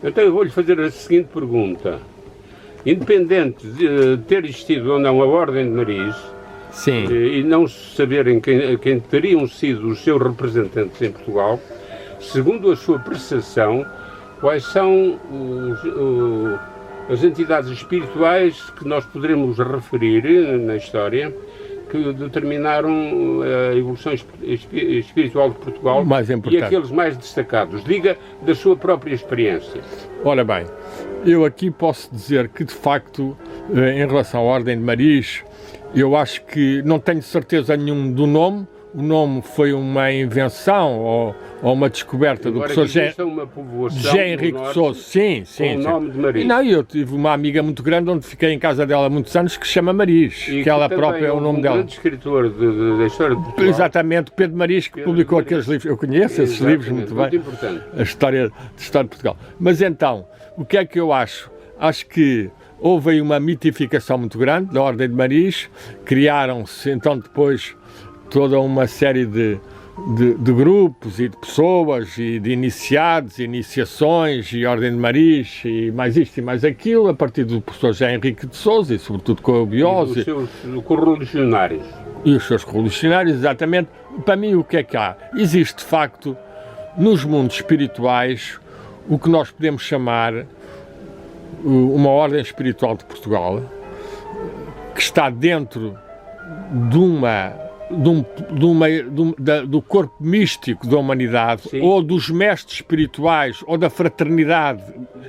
Então eu vou-lhe fazer a seguinte pergunta. Independente de ter existido ou não a Ordem de Maris, Sim. E não saberem quem teriam sido os seus representantes em Portugal, segundo a sua percepção, quais são as entidades espirituais que nós poderemos referir na história que determinaram a evolução espiritual de Portugal e aqueles mais destacados? Diga da sua própria experiência. Ora bem, eu aqui posso dizer que, de facto, em relação à Ordem de Maris, eu acho que não tenho certeza nenhuma do nome. O nome foi uma invenção ou uma descoberta do professor José Henrique de Sousa. Sim. Com o nome de Maris. Não, eu tive uma amiga muito grande onde fiquei em casa dela há muitos anos que se chama Maris, que ela própria é o nome dela. Um grande escritor da história de Portugal. Exatamente, Pedro Maris, que publicou aqueles livros. Eu conheço esses livros muito bem. Importante. A história de Portugal. Mas então, o que é que eu acho? Acho que houve aí uma mitificação muito grande da Ordem de Maris, criaram-se então depois toda uma série de grupos e de pessoas e de iniciados, iniciações e Ordem de Maris e mais isto e mais aquilo, a partir do professor José Henrique de Sousa e sobretudo com a Biose. E os seus correligionários. E os seus correligionários, exatamente. Para mim, o que é que há? Existe, de facto, nos mundos espirituais, o que nós podemos chamar uma ordem espiritual de Portugal, que está dentro do corpo místico da humanidade. Sim. Ou dos mestres espirituais, ou da fraternidade,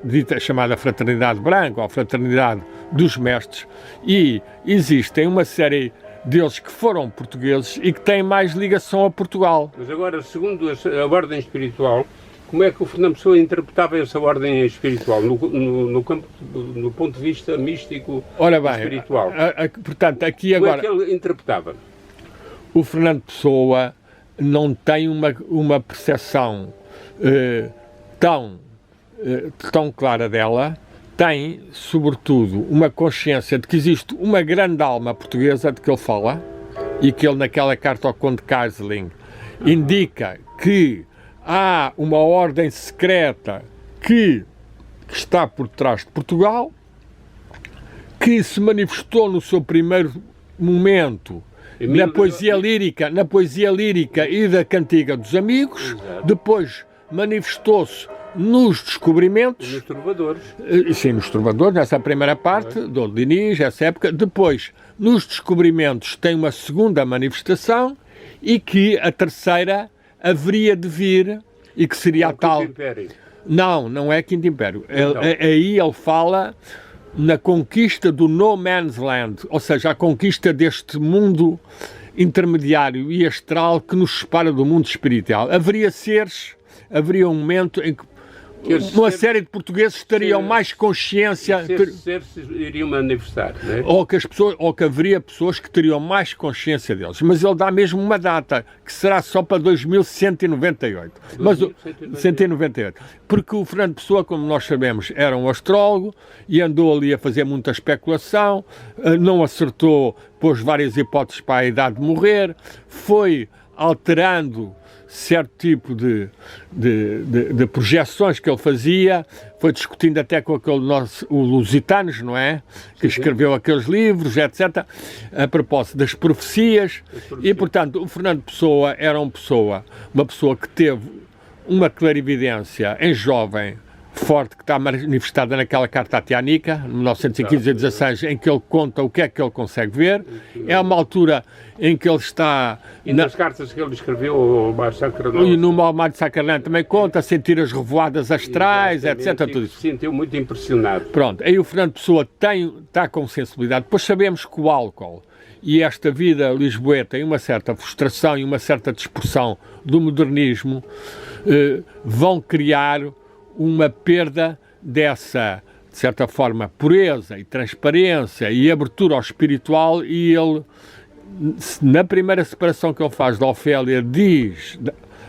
dita chamada fraternidade branca, ou fraternidade dos mestres, e existem uma série deles que foram portugueses e que têm mais ligação a Portugal. Mas agora, segundo a ordem espiritual, como é que o Fernando Pessoa interpretava essa ordem espiritual, no ponto de vista místico? Ora bem, espiritual? Portanto, aqui agora... Como é que ele interpretava? O Fernando Pessoa não tem uma percepção tão clara dela, tem, sobretudo, uma consciência de que existe uma grande alma portuguesa de que ele fala, e que ele, naquela carta ao Conde Keyserling, indica que há uma ordem secreta que está por trás de Portugal, que se manifestou no seu primeiro momento na poesia lírica e da cantiga dos amigos. Exato. Depois manifestou-se nos descobrimentos. Nos trovadores. Sim, nos trovadores, nessa primeira parte, do Diniz, essa época. Depois, nos descobrimentos, tem uma segunda manifestação e que a terceira haveria de vir e que seria a tal... Império. Não é Quinto Império. Então. Aí ele fala na conquista do No Man's Land, ou seja, a conquista deste mundo intermediário e astral que nos separa do mundo espiritual. Haveria um momento em que uma série de portugueses teriam mais consciência... iriam manifestar, não é? Ou que haveria pessoas que teriam mais consciência deles. Mas ele dá mesmo uma data, que será só para 2198. 198. Porque o Fernando Pessoa, como nós sabemos, era um astrólogo e andou ali a fazer muita especulação, não acertou, pôs várias hipóteses para a idade de morrer, foi alterando certo tipo de projeções que ele fazia, foi discutindo até com o Lusitanos, não é? Que escreveu aqueles livros, etc., a propósito das profecias. E, portanto, o Fernando Pessoa era uma pessoa que teve uma clarividência em jovem, forte, que está manifestada naquela carta à Tianica, de 1915 a 16, em que ele conta o que é que ele consegue ver. É uma altura em que ele está... E nas cartas que ele escreveu ao Mário de Sacrarnão. E no Mário de Sacrarnão também conta, sentir as revoadas astrais, etc. Tudo isso. Se sentiu muito impressionado. Pronto, aí o Fernando Pessoa está com sensibilidade. Depois sabemos que o álcool e esta vida lisboeta e uma certa frustração e uma certa dispersão do modernismo vão criar uma perda dessa, de certa forma, pureza e transparência e abertura ao espiritual, e ele, na primeira separação que ele faz da Ofélia,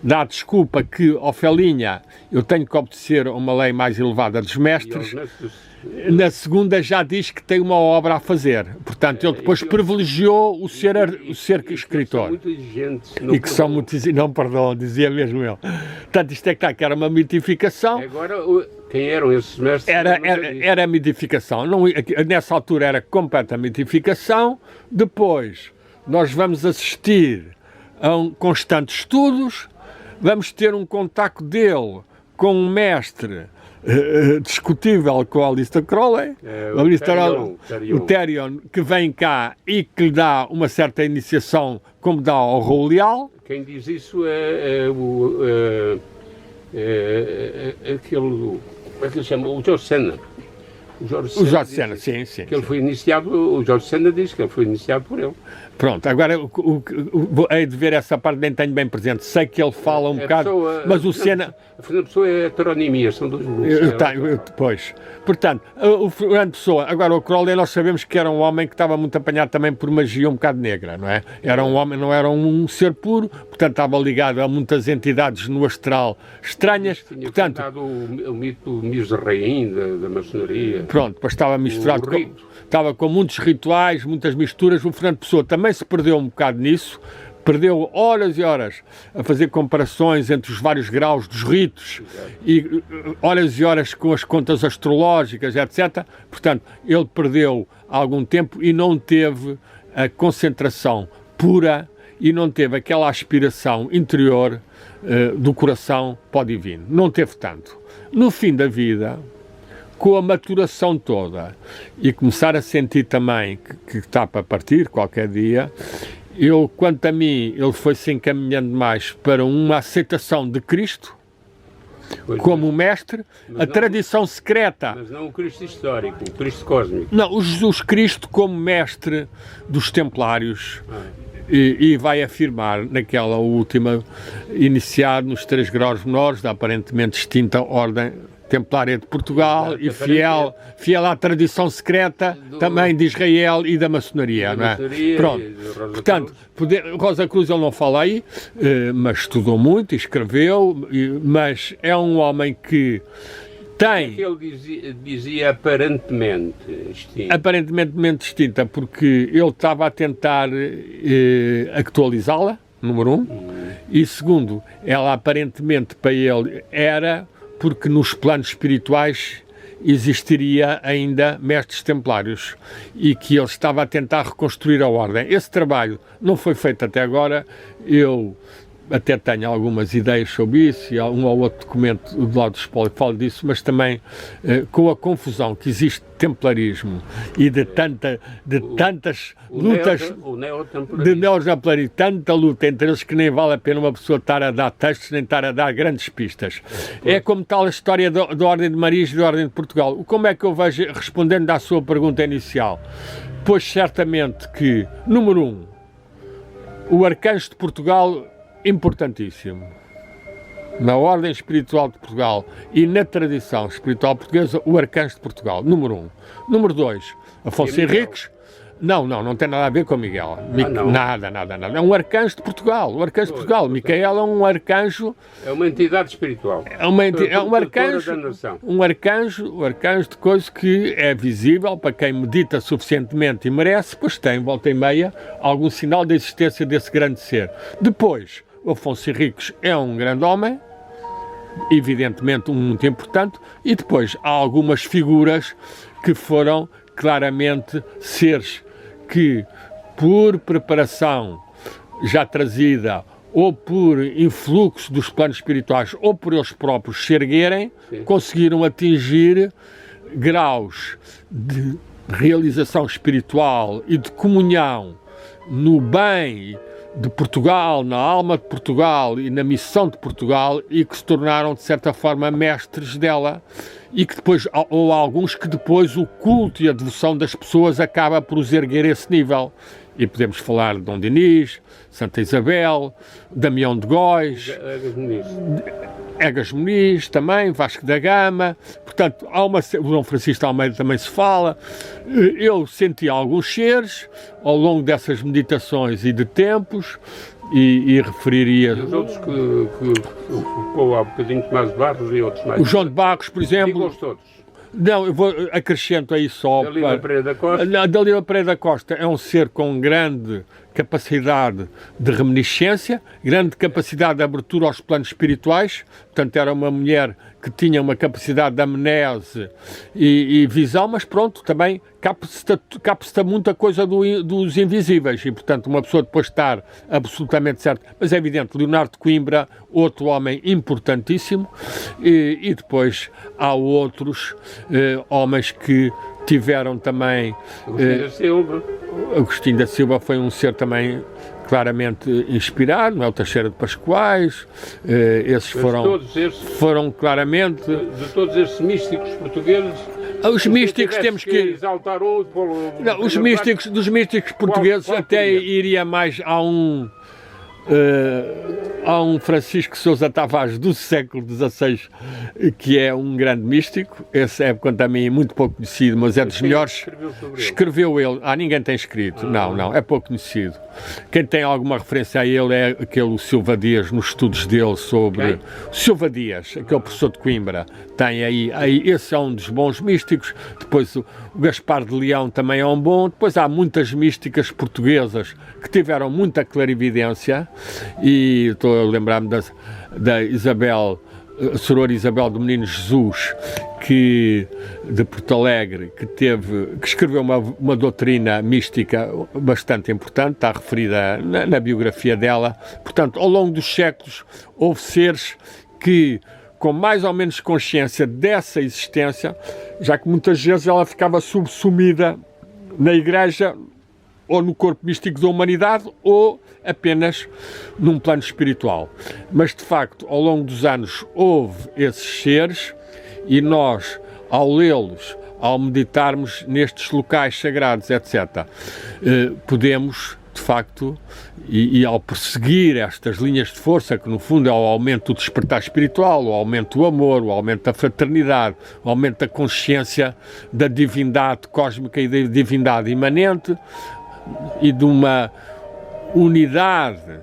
dá desculpa que, Ofelinha, eu tenho que obedecer a uma lei mais elevada dos mestres. Na segunda já diz que tem uma obra a fazer. Portanto, ele depois privilegiou o ser escritor. E que são muito exigentes. Não, perdão, dizia mesmo ele. Portanto, isto é que era uma mitificação. Agora, Quem eram esses mestres? Era a mitificação. Não, nessa altura era completa mitificação. Depois nós vamos assistir a constantes estudos, vamos ter um contacto dele com um mestre discutível, com a Aleister Crowley, o Therion, que vem cá e que lhe dá uma certa iniciação, como dá ao Rolial. Quem diz isso aquele, como é que ele chama? O Jorge Sena. O Jorge Sena, sim. Que ele foi iniciado, o Jorge Sena diz que ele foi iniciado por ele. Pronto, agora hei de ver essa parte, nem tenho bem presente. Sei que ele fala um bocado, mas o Sena... A Fernando Pessoa é heteronímia, são dois grupos. Pois. Portanto, o Fernando Pessoa, agora o Crowley, nós sabemos que era um homem que estava muito apanhado também por magia um bocado negra, não é? Era um homem, não era um ser puro, portanto estava ligado a muitas entidades no astral estranhas. Portanto, o mito Mizraim da maçonaria. Pronto, depois estava misturado estava com muitos rituais, muitas misturas. O Fernando Pessoa também se perdeu um bocado nisso, perdeu horas e horas a fazer comparações entre os vários graus dos ritos e horas e horas com as contas astrológicas, etc. Portanto, ele perdeu algum tempo e não teve a concentração pura e não teve aquela aspiração interior do coração para o divino. Não teve tanto. No fim da vida, com a maturação toda e começar a sentir também que está para partir qualquer dia, quanto a mim, ele foi se encaminhando mais para uma aceitação de Cristo como mestre, tradição secreta. Mas não o Cristo histórico, o Cristo cósmico. Não, o Jesus Cristo como mestre dos Templários. E vai afirmar naquela última, iniciado nos 3 graus menores, da aparentemente extinta Ordem Templária de Portugal e fiel à tradição secreta também de Israel e da maçonaria, não é? Pronto. Portanto, Rosa Cruz ele não fala aí, mas estudou muito, escreveu, mas é um homem que tem... É que ele dizia aparentemente extinta. Aparentemente extinta, porque ele estava a tentar atualizá-la, número 1, e segundo, ela aparentemente para ele era... porque nos planos espirituais existiria ainda mestres templários e que ele estava a tentar reconstruir a ordem. Esse trabalho não foi feito até agora. Eu até tenho algumas ideias sobre isso e um ou outro documento do lado do espólio fala disso, mas também com a confusão que existe de templarismo e de tantas lutas de neotemplarismo, tanta luta entre eles que nem vale a pena uma pessoa estar a dar textos nem estar a dar grandes pistas. É como tal a história da Ordem de Marias e da Ordem de Portugal. Como é que eu vejo, respondendo à sua pergunta inicial? Pois certamente que, número 1, o Arcanjo de Portugal importantíssimo na ordem espiritual de Portugal e na tradição espiritual portuguesa, o Arcanjo de Portugal, número 1. Número 2, Afonso Henriques. Não tem nada a ver com Miguel. Nada. É um arcanjo de Portugal. O arcanjo de Portugal. Micael é um arcanjo. É uma entidade espiritual. É um arcanjo. Um arcanjo de coisa que é visível para quem medita suficientemente e merece, pois tem, volta e meia, algum sinal da existência desse grande ser. Depois, o Afonso Henriques é um grande homem, evidentemente muito importante, e depois há algumas figuras que foram claramente seres que, por preparação já trazida, ou por influxo dos planos espirituais, ou por eles próprios se erguerem, conseguiram atingir graus de realização espiritual e de comunhão no bem de Portugal, na alma de Portugal e na missão de Portugal, e que se tornaram, de certa forma, mestres dela, e que depois, ou alguns que depois o culto e a devoção das pessoas acaba por os erguer a esse nível. E podemos falar de Dom Dinis, Santa Isabel, Damião de Góis, Egas Muniz também, Vasco da Gama. Portanto, o Dom Francisco de Almeida também se fala. Eu senti alguns seres ao longo dessas meditações e de tempos, e referiria... E os outros que ficou há um bocadinho Tomás de Barros e outros mais... O João de Barros, por exemplo... Digo-os todos. Não, eu acrescento aí só... Dalila Pereira da Costa. Dalila Pereira da Costa é um ser com grande capacidade de reminiscência, grande capacidade de abertura aos planos espirituais, portanto era uma mulher que tinha uma capacidade de amnese e visão, mas pronto, também capta muita coisa dos invisíveis e, portanto, uma pessoa depois estar absolutamente certa. Mas é evidente, Leonardo de Coimbra, outro homem importantíssimo, e depois há outros homens que tiveram também... Agostinho da Silva. Agostinho da Silva foi um ser também claramente inspirado, não é? O Teixeira de Pascoais, esses foram claramente... De todos esses místicos portugueses... Os místicos temos que exaltar um, não, os místicos, dos místicos portugueses até iria mais a um Francisco Sousa Tavares do século XVI, que é um grande místico. Esse é, quanto a mim, muito pouco conhecido, mas é dos melhores. Escreveu ele. Ninguém tem escrito. Não, é pouco conhecido. Quem tem alguma referência a ele é aquele Silva Dias, nos estudos dele sobre... Silva Dias, aquele professor de Coimbra. Tem aí, esse é um dos bons místicos. Depois o Gaspar de Leão também é um bom. Depois há muitas místicas portuguesas que tiveram muita clarividência, e estou a lembrar-me da Isabel, a Soror Isabel do Menino Jesus, de Porto Alegre, que escreveu uma doutrina mística bastante importante, está referida na biografia dela. Portanto, ao longo dos séculos, houve seres que, com mais ou menos consciência dessa existência, já que muitas vezes ela ficava subsumida na Igreja ou no corpo místico da humanidade ou apenas num plano espiritual. Mas, de facto, ao longo dos anos houve esses seres e nós, ao lê-los, ao meditarmos nestes locais sagrados, etc., podemos, de facto, e ao perseguir estas linhas de força, que no fundo é o aumento do despertar espiritual, o aumento do amor, o aumento da fraternidade, o aumento da consciência da divindade cósmica e da divindade imanente, e de uma unidade,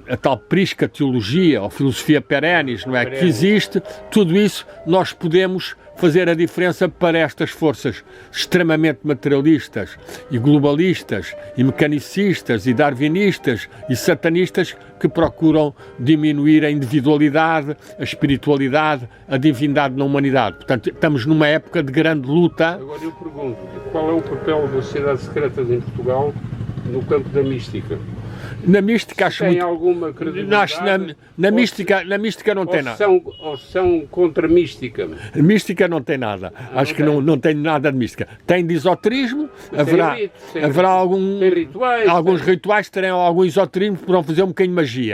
a tal prisca teologia ou filosofia perennis, não é? Que existe, tudo isso nós podemos fazer a diferença para estas forças extremamente materialistas e globalistas e mecanicistas e darwinistas e satanistas que procuram diminuir a individualidade, a espiritualidade, a divindade na humanidade. Portanto, estamos numa época de grande luta. Agora eu pergunto, qual é o papel das sociedades secretas em Portugal no campo da mística? Na mística acho tem muito... alguma credibilidade? Na mística não tem nada. Ou são contra a mística? Mística não tem nada. Acho que não tem nada de mística. Tem de esoterismo, haverá tem rituais, alguns rituais, terão algum esoterismo, poderão fazer um bocadinho de magia.